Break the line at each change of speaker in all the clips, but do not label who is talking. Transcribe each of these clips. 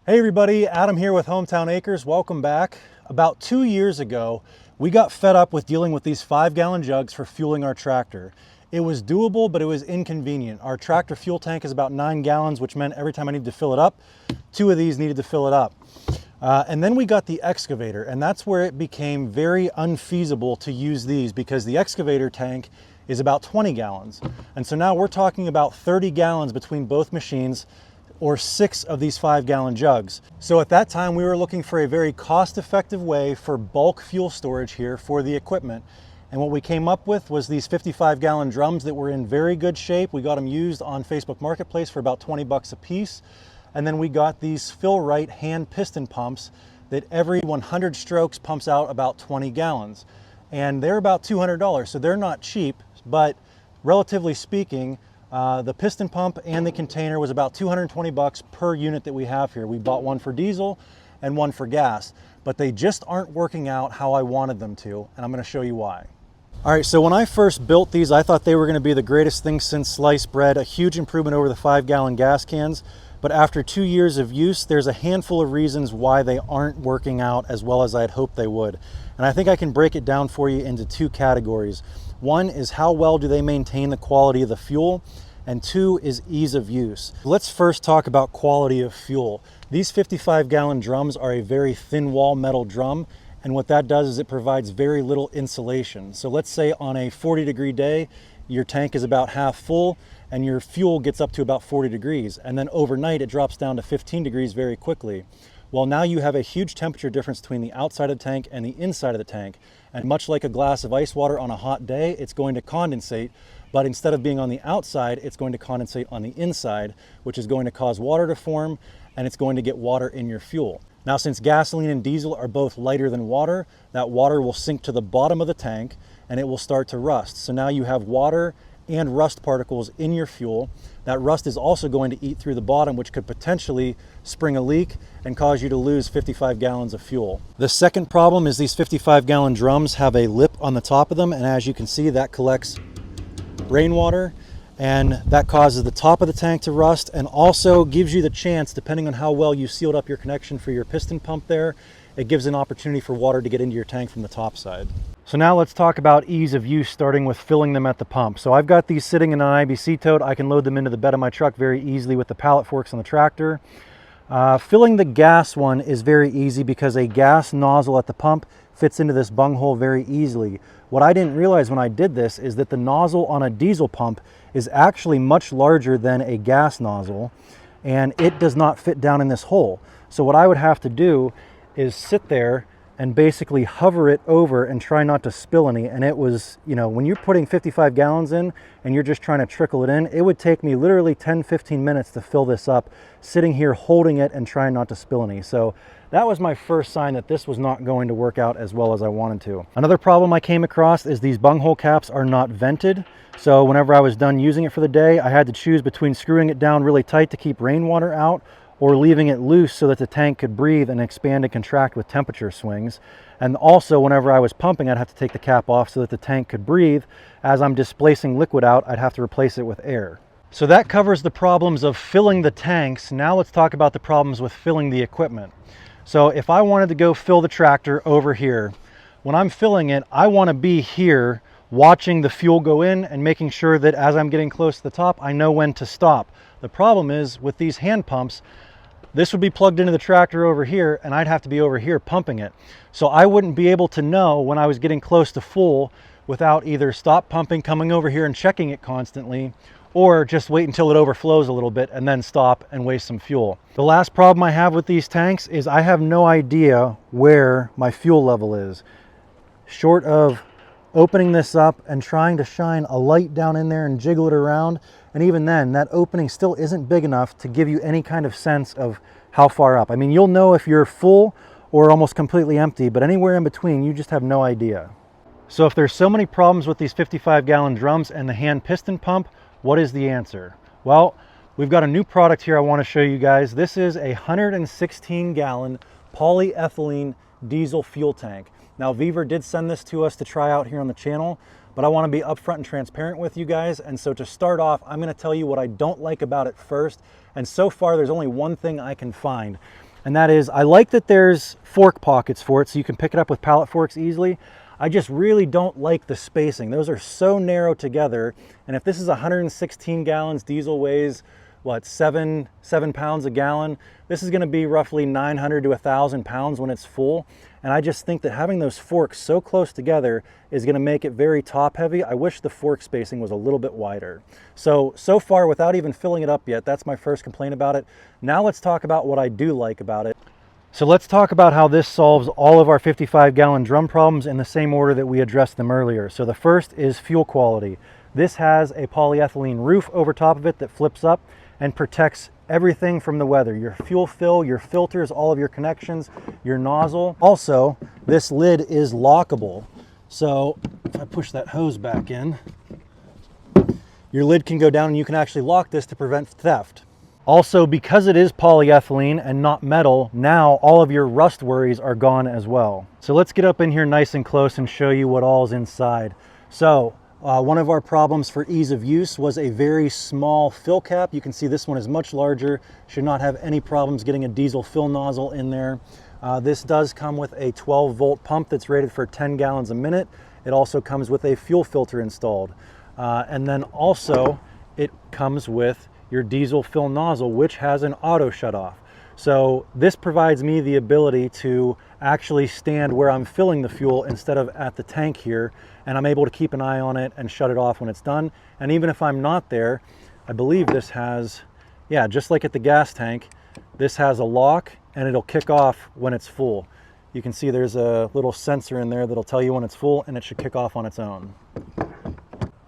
Hey everybody, Adam here with Hometown Acres. Welcome back. About 2 years ago, we got fed up with dealing with these 5-gallon jugs for fueling our tractor. It was doable, but it was inconvenient. Our tractor fuel tank is about 9 gallons, which meant every time I needed to fill it up, 2 of these needed to fill it up. And then we got the excavator, and that's where it became very unfeasible to use these because the excavator tank is about 20 gallons. And so now we're talking about 30 gallons between both machines, or 6 of these 5-gallon jugs. So at that time, we were looking for a very cost-effective way for bulk fuel storage here for the equipment. And what we came up with was these 55-gallon drums that were in very good shape. We got them used on Facebook Marketplace for about 20 bucks a piece. And then we got these Fill-Rite hand piston pumps that every 100 strokes pumps out about 20 gallons. And they're about $200, so they're not cheap, but relatively speaking, the piston pump and the container was about 220 bucks per unit that we have here. We bought one for diesel and one for gas, but they just aren't working out how I wanted them to, and I'm going to show you why. All right, so when I first built these, I thought they were going to be the greatest thing since sliced bread, a huge improvement over the 5-gallon gas cans. But after 2 years of use, there's a handful of reasons why they aren't working out as well as I'd hoped they would. And I think I can break it down for you into 2 categories. One is how well do they maintain the quality of the fuel, and 2 is ease of use. Let's first talk about quality of fuel. These 55-gallon drums are a very thin wall metal drum, and what that does is it provides very little insulation. So let's say on a 40-degree day, your tank is about half full and your fuel gets up to about 40 degrees, and then overnight it drops down to 15 degrees very quickly. Well, now you have a huge temperature difference between the outside of the tank and the inside of the tank. And much like a glass of ice water on a hot day, it's going to condensate, but instead of being on the outside, it's going to condensate on the inside, which is going to cause water to form, and it's going to get water in your fuel. Now, since gasoline and diesel are both lighter than water, that water will sink to the bottom of the tank and it will start to rust. So now you have water and rust particles in your fuel. That rust is also going to eat through the bottom, which could potentially spring a leak and cause you to lose 55 gallons of fuel. The second problem is these 55-gallon drums have a lip on the top of them, and as you can see, that collects rainwater, and that causes the top of the tank to rust, and also gives you the chance, depending on how well you sealed up your connection for your piston pump there, it gives an opportunity for water to get into your tank from the top side. So now let's talk about ease of use, starting with filling them at the pump. So I've got these sitting in an IBC tote. I can load them into the bed of my truck very easily with the pallet forks on the tractor. Filling the gas one is very easy because a gas nozzle at the pump fits into this bunghole very easily. What I didn't realize when I did this is that the nozzle on a diesel pump is actually much larger than a gas nozzle, and it does not fit down in this hole. So what I would have to do is sit there and basically hover it over and try not to spill any. And it was, you know, when you're putting 55 gallons in and you're just trying to trickle it in, it would take me literally 10-15 minutes to fill this up, sitting here holding it and trying not to spill any. So that was my first sign that this was not going to work out as well as I wanted to. Another problem I came across is these bunghole caps are not vented. So whenever I was done using it for the day, I had to choose between screwing it down really tight to keep rainwater out or leaving it loose so that the tank could breathe and expand and contract with temperature swings. And also, whenever I was pumping, I'd have to take the cap off so that the tank could breathe. As I'm displacing liquid out, I'd have to replace it with air. So that covers the problems of filling the tanks. Now let's talk about the problems with filling the equipment. So if I wanted to go fill the tractor over here, when I'm filling it, I want to be here watching the fuel go in and making sure that as I'm getting close to the top, I know when to stop. The problem is with these hand pumps, this would be plugged into the tractor over here and I'd have to be over here pumping it. So I wouldn't be able to know when I was getting close to full without either stop pumping, coming over here and checking it constantly, or just wait until it overflows a little bit and then stop and waste some fuel. The last problem I have with these tanks is I have no idea where my fuel level is. Short of opening this up and trying to shine a light down in there and jiggle it around, and even then, that opening still isn't big enough to give you any kind of sense of how far up. I mean, you'll know if you're full or almost completely empty, but anywhere in between, you just have no idea. So if there's so many problems with these 55-gallon drums and the hand piston pump, what is the answer? Well, we've got a new product here I want to show you guys. This is a 116-gallon polyethylene diesel fuel tank. Now, VEVOR did send this to us to try out here on the channel, but I want to be upfront and transparent with you guys. And so to start off, I'm going to tell you what I don't like about it first. And so far, there's only one thing I can find. And that is, I like that there's fork pockets for it so you can pick it up with pallet forks easily. I just really don't like the spacing. Those are so narrow together. And if this is 116 gallons, diesel weighs, what, seven pounds a gallon? This is gonna be roughly 900 to 1,000 pounds when it's full. And I just think that having those forks so close together is gonna make it very top heavy. I wish the fork spacing was a little bit wider. So far, without even filling it up yet, that's my first complaint about it. Now let's talk about what I do like about it. So let's talk about how this solves all of our 55-gallon drum problems in the same order that we addressed them earlier. So the first is fuel quality. This has a polyethylene roof over top of it that flips up and protects everything from the weather. Your fuel fill, your filters, all of your connections, your nozzle. Also, this lid is lockable. So if I push that hose back in, your lid can go down and you can actually lock this to prevent theft. Also, because it is polyethylene and not metal, now all of your rust worries are gone as well. So let's get up in here nice and close and show you what all is inside. So one of our problems for ease of use was a very small fill cap. You can see this one is much larger, should not have any problems getting a diesel fill nozzle in there. This does come with a 12-volt pump that's rated for 10 gallons a minute. It also comes with a fuel filter installed. And then also it comes with your diesel fill nozzle, which has an auto shut off. So this provides me the ability to actually stand where I'm filling the fuel instead of at the tank here, and I'm able to keep an eye on it and shut it off when it's done. And even if I'm not there, I believe this has, yeah, just like at the gas tank, this has a lock and it'll kick off when it's full. You can see there's a little sensor in there that'll tell you when it's full, and it should kick off on its own.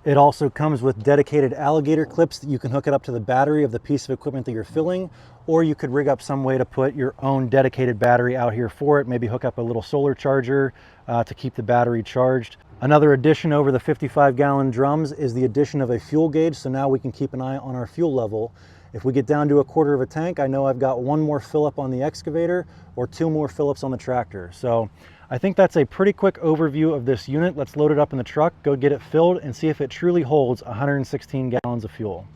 It also comes with dedicated alligator clips that you can hook it up to the battery of the piece of equipment that you're filling, or you could rig up some way to put your own dedicated battery out here for it, maybe hook up a little solar charger to keep the battery charged. Another addition over the 55-gallon drums is the addition of a fuel gauge, so now we can keep an eye on our fuel level. If we get down to a quarter of a tank, I know I've got one more fill up on the excavator or two more fill-ups on the tractor. So I think that's a pretty quick overview of this unit. Let's load it up in the truck, go get it filled, and see if it truly holds 116 gallons of fuel.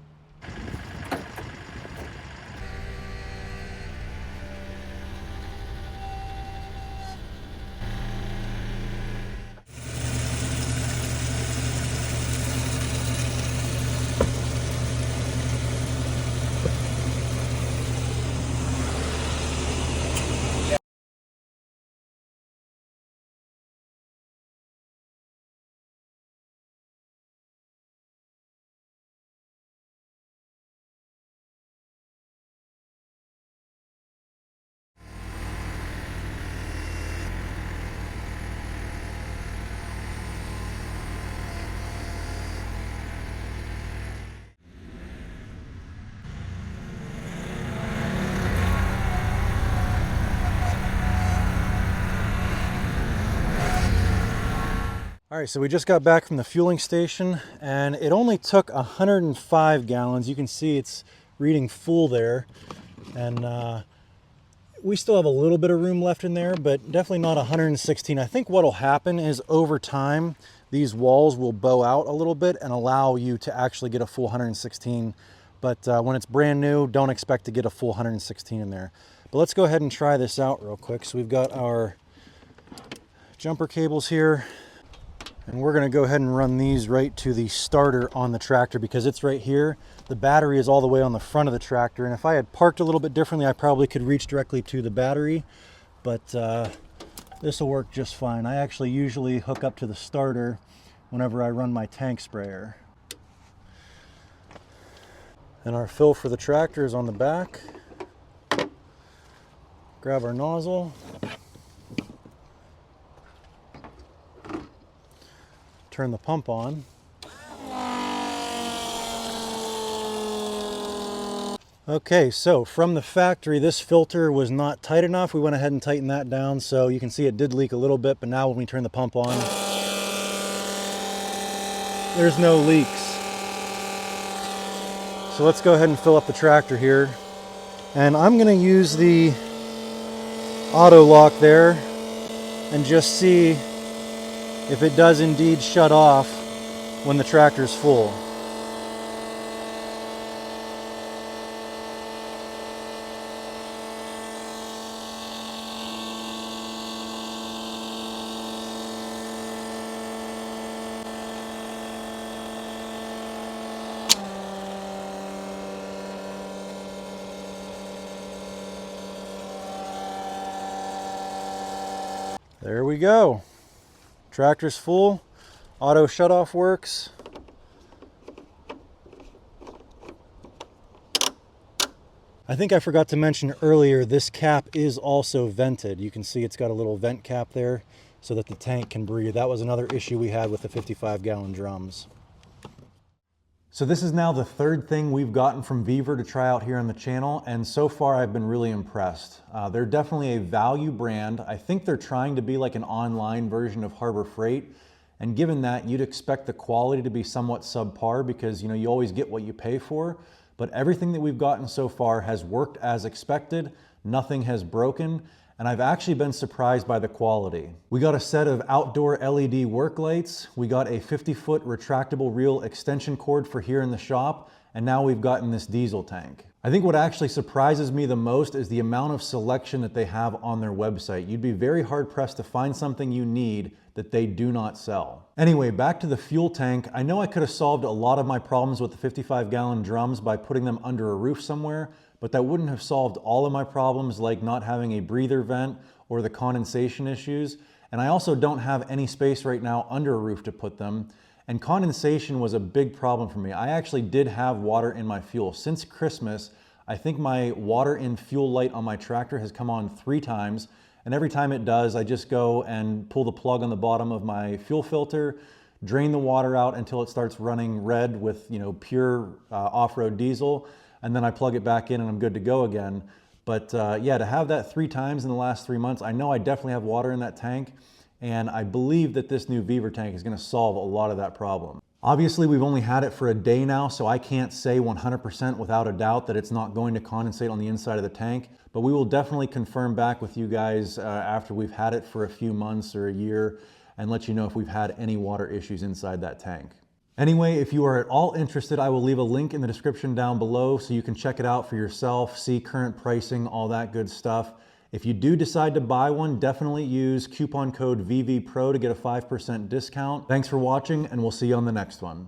All right, so we just got back from the fueling station and it only took 105 gallons. You can see it's reading full there. And we still have a little bit of room left in there, but definitely not 116. I think what'll happen is over time, these walls will bow out a little bit and allow you to actually get a full 116. But when it's brand new, don't expect to get a full 116 in there. But let's go ahead and try this out real quick. So we've got our jumper cables here. And we're going to go ahead and run these right to the starter on the tractor because it's right here. The battery is all the way on the front of the tractor. And if I had parked a little bit differently, I probably could reach directly to the battery. But this will work just fine. I actually usually hook up to the starter whenever I run my tank sprayer. And our fill for the tractor is on the back. Grab our nozzle. Turn the pump on. Okay, so from the factory, this filter was not tight enough. We went ahead and tightened that down, so you can see it did leak a little bit, but now when we turn the pump on, there's no leaks. So let's go ahead and fill up the tractor here. And I'm gonna use the auto lock there and just see if it does indeed shut off when the tractor's full. There we go. Tractor's full. Auto shutoff works. I think I forgot to mention earlier, this cap is also vented. You can see it's got a little vent cap there so that the tank can breathe. That was another issue we had with the 55-gallon drums. So this is now the third thing we've gotten from VEVOR to try out here on the channel, and so far I've been really impressed. They're definitely a value brand. I think they're trying to be like an online version of Harbor Freight, and given that, you'd expect the quality to be somewhat subpar because you always get what you pay for, but everything that we've gotten so far has worked as expected, nothing has broken, and I've actually been surprised by the quality. We got a set of outdoor LED work lights, we got a 50-foot retractable reel extension cord for here in the shop, and now we've gotten this diesel tank. I think what actually surprises me the most is the amount of selection that they have on their website. You'd be very hard pressed to find something you need that they do not sell. Anyway, back to the fuel tank. I know I could have solved a lot of my problems with the 55-gallon drums by putting them under a roof somewhere, but that wouldn't have solved all of my problems like not having a breather vent or the condensation issues. And I also don't have any space right now under a roof to put them. And condensation was a big problem for me. I actually did have water in my fuel. Since Christmas, I think my water in fuel light on my tractor has come on 3 times. And every time it does, I just go and pull the plug on the bottom of my fuel filter, drain the water out until it starts running red with pure off-road diesel, and then I plug it back in and I'm good to go again. But yeah, to have that 3 times in the last 3 months, I know I definitely have water in that tank, and I believe that this new VEVOR tank is going to solve a lot of that problem. Obviously, we've only had it for a day now, so I can't say 100% without a doubt that it's not going to condensate on the inside of the tank, but we will definitely confirm back with you guys after we've had it for a few months or a year and let you know if we've had any water issues inside that tank. Anyway, if you are at all interested, I will leave a link in the description down below so you can check it out for yourself, see current pricing, all that good stuff. If you do decide to buy one, definitely use coupon code VVPRO to get a 5% discount. Thanks for watching, and we'll see you on the next one.